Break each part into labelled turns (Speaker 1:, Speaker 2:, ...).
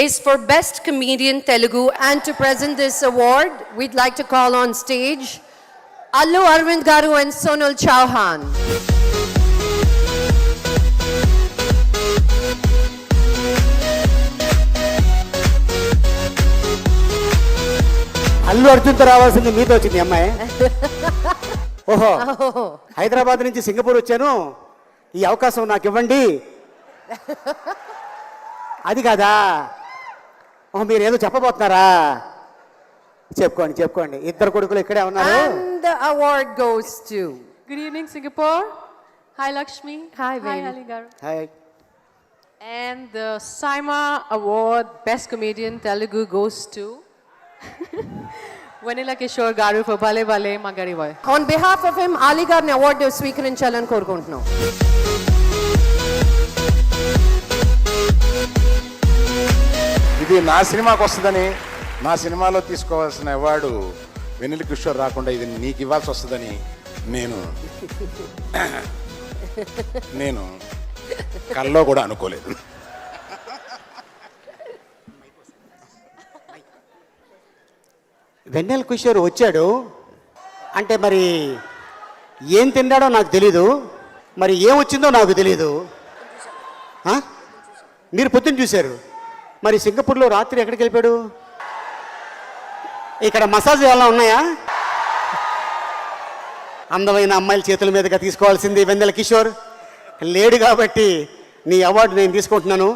Speaker 1: is for Best Comedian Telugu, and to present this award, we'd like to call on stage Allu Arvind Garu and Sonal Chauhan.
Speaker 2: Allu అర్జున్తో రావాల్సింది మీతో వచ్చింది అమ్మాయి. ఓహో, హైదరాబాద్ నుంచి Singapore వచ్చాను, ఈ అవకాశం నాకు ఇవ్వండి అది కాదా? ఓహో, మీరు ఏదో చెప్పబోతున్నారా? చెప్పుకోండి చెప్పుకోండి. ఇద్దరు కొడుకులు ఇక్కడే ఉన్నారు.
Speaker 1: And the award goes to...
Speaker 3: Good evening, Singapore. Hi, Lakshmi.
Speaker 1: Hi, baby.
Speaker 3: Hi, Ali Garu.
Speaker 2: Hi.
Speaker 3: And the Saima Award, Best Comedian Telugu, goes to Vanilla Kishore Garu for Bale Bale Magari Boy.
Speaker 1: On behalf of him, Ali Garni award స్వీకరించాలని కోరుకుంటున్నాం.
Speaker 4: ఇది నా సినిమాకి వస్తుందని, నా సినిమాలో తీసుకోవాల్సిన award వెన్నెల కిషోర్ రాకుండా ఇది నీకు ఇవ్వాల్సి వస్తుందని నేను కల్లో కూడా అనుకోలేదు.
Speaker 2: వెన్నెల కిషోర్ వచ్చాడు అంటే మరి ఏం తిన్నాడో నాకు తెలీదు, మరి ఏం వచ్చిందో నాకు తెలీదు. మీరు పొద్దున్న చూశారు, మరి సింగపూర్లో రాత్రి ఎక్కడికి వెళ్ళిపోయాడు? ఇక్కడ మసాజ్ ఏమైనా ఉన్నాయా? అందమైన అమ్మాయిల చేతుల మీదుగా తీసుకోవాల్సింది వెన్నెల కిషోర్ లేడు కాబట్టి నీ అవార్డు నేను తీసుకుంటున్నాను.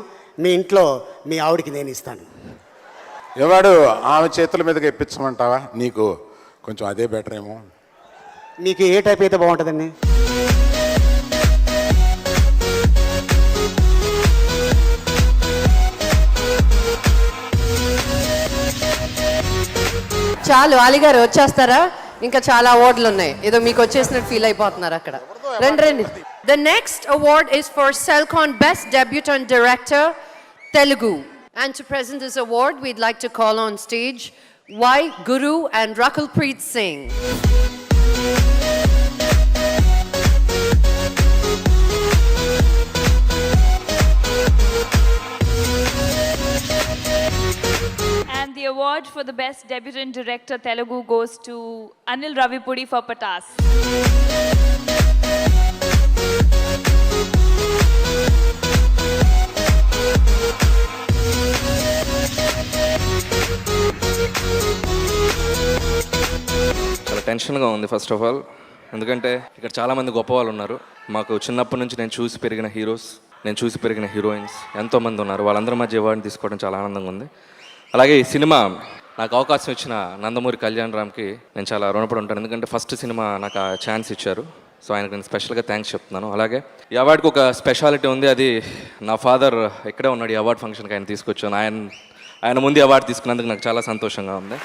Speaker 2: మీ ఇంట్లో మీ ఆవిడికి నేను ఇస్తాను.
Speaker 4: ఎవడు ఆమె చేతుల మీదకి ఇప్పించమంటావా? నీకు కొంచెం అదే బెటర్ ఏమో.
Speaker 2: మీకు ఏ టైప్ అయితే బాగుంటుందండి?
Speaker 1: చాలు, అలీ గారు వచ్చేస్తారా? ఇంకా చాలా అవార్డులు ఉన్నాయి, ఏదో మీకు వచ్చేసినట్టు ఫీల్ అయిపోతున్నారు అక్కడ. రండి. The next award is for Selcon Best Debutant Director Telugu. And to present this award, we'd like to call on stage Y. Guru and Rakulpreet Singh.
Speaker 5: And the award for the Best Debutant Director Telugu goes to Anil Ravipudi for Patas.
Speaker 6: చాలా టెన్షన్గా ఉంది first of all, ఎందుకంటే ఇక్కడ చాలామంది గొప్ప వాళ్ళు ఉన్నారు. మాకు చిన్నప్పటి నుంచి నేను చూసి పెరిగిన హీరోస్, నేను చూసి పెరిగిన హీరోయిన్స్ ఎంతోమంది ఉన్నారు. వాళ్ళందరి మధ్య అవార్డుని తీసుకోవడం చాలా ఆనందంగా ఉంది. అలాగే ఈ సినిమా నాకు అవకాశం ఇచ్చిన నందమూరి కళ్యాణ్ రామ్కి నేను చాలా రుణపడి ఉంటాను, ఎందుకంటే ఫస్ట్ సినిమా నాకు ఆ ఛాన్స్ ఇచ్చారు. సో ఆయనకు నేను స్పెషల్గా థ్యాంక్స్ చెప్తున్నాను. అలాగే ఈ అవార్డుకి ఒక స్పెషాలిటీ ఉంది, అది నా ఫాదర్ ఇక్కడే ఉన్నాడు. ఈ అవార్డు ఫంక్షన్కి ఆయన తీసుకొచ్చాను. ఆయన ముందు అవార్డు తీసుకున్నందుకు నాకు చాలా సంతోషంగా ఉంది.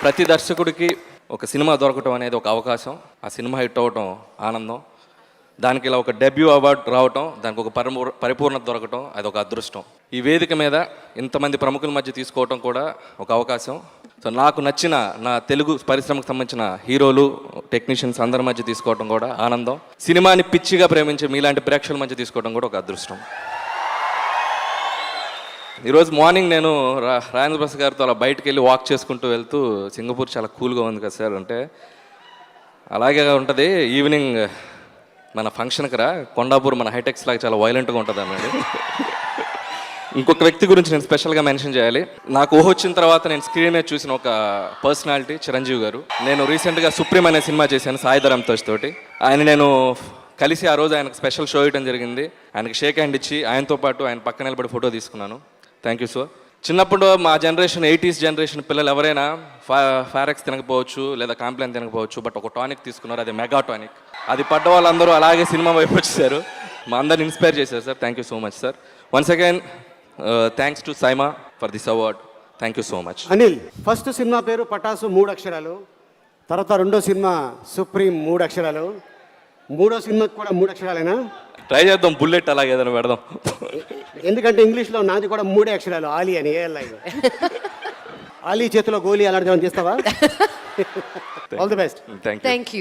Speaker 6: ప్రతి దర్శకుడికి ఒక సినిమా దొరకటం అనేది ఒక అవకాశం, ఆ సినిమా హిట్ అవ్వటం ఆనందం. దానికి ఇలా ఒక డెబ్యూ అవార్డు రావటం, దానికి ఒక పరిపూర్ణత దొరకటం, అది ఒక అదృష్టం. ఈ వేదిక మీద ఇంతమంది ప్రముఖుల మధ్య తీసుకోవటం కూడా ఒక అవకాశం. సో నాకు నచ్చిన నా తెలుగు పరిశ్రమకు సంబంధించిన హీరోలు, టెక్నీషియన్స్ అందరి మధ్య తీసుకోవటం కూడా ఆనందం. సినిమాని పిచ్చిగా ప్రేమించే మీలాంటి ప్రేక్షకుల మధ్య తీసుకోవడం కూడా ఒక అదృష్టం. ఈరోజు మార్నింగ్ నేను రాజేంద్ర ప్రసాద్ గారితో అలా బయటకు వెళ్ళి వాక్ చేసుకుంటూ వెళ్తూ, సింగపూర్ చాలా కూల్గా ఉంది కదా సార్ అంటే, అలాగే ఉంటుంది. ఈవినింగ్ మన ఫంక్షన్కి రా, కొండాపూర్ మన హైటెక్స్ లాగా చాలా వైలెంట్గా ఉంటుంది అన్నాడు. ఇంకొక వ్యక్తి గురించి నేను స్పెషల్గా మెన్షన్ చేయాలి. నాకు ఊహ వచ్చిన తర్వాత నేను స్క్రీన్ మీద చూసిన ఒక పర్సనాలిటీ చిరంజీవి గారు. నేను రీసెంట్గా సుప్రీం అనే సినిమా చేశాను సాయి ధరమ్ తోటి. ఆయన నేను కలిసి ఆ రోజు ఆయనకు స్పెషల్ షో ఇవ్వడం జరిగింది. ఆయనకి షేక్ హ్యాండ్ ఇచ్చి ఆయనతో పాటు ఆయన పక్కన నిలబడి ఫోటో తీసుకున్నాను. Thank you sir. చిన్నప్పుడు మా జనరేషన్ 80s జనరేషన్ పిల్లలు ఎవరైనా ఫారెక్స్ తినకపోవచ్చు లేదా కాంప్లైన్ తినకపోవచ్చు, బట్ ఒక టానిక్ తీసుకున్నారు, అది మెగా టానిక్. అది పడ్డ వాళ్ళందరూ అలాగే సినిమా వైపు వచ్చేసారు, మా అందరిని ఇన్స్పైర్ చేశారు sir. Thank you so much sir. Once again thanks to SIIMA for this award. Thank you so much.
Speaker 2: Anil, first cinema పేరు పటాసు 3 అక్షరాలు, తర్వాత రెండో సినిమా సుప్రీం 3 అక్షరాలు, మూడో సినిమాకి కూడా 3 అక్షరాలేనా?
Speaker 6: ట్రై చేద్దాం, బుల్లెట్ అలాగే ఏదైనా పెడదాం.
Speaker 2: ఎందుకంటే ఇంగ్లీష్లో నాది కూడా 3 అక్షరాలు, ఆలీ అని. ఆలీ చేతిలో గోలీ అలాంటిది ఏమైనా చేస్తావా? All the best.
Speaker 6: Thank you.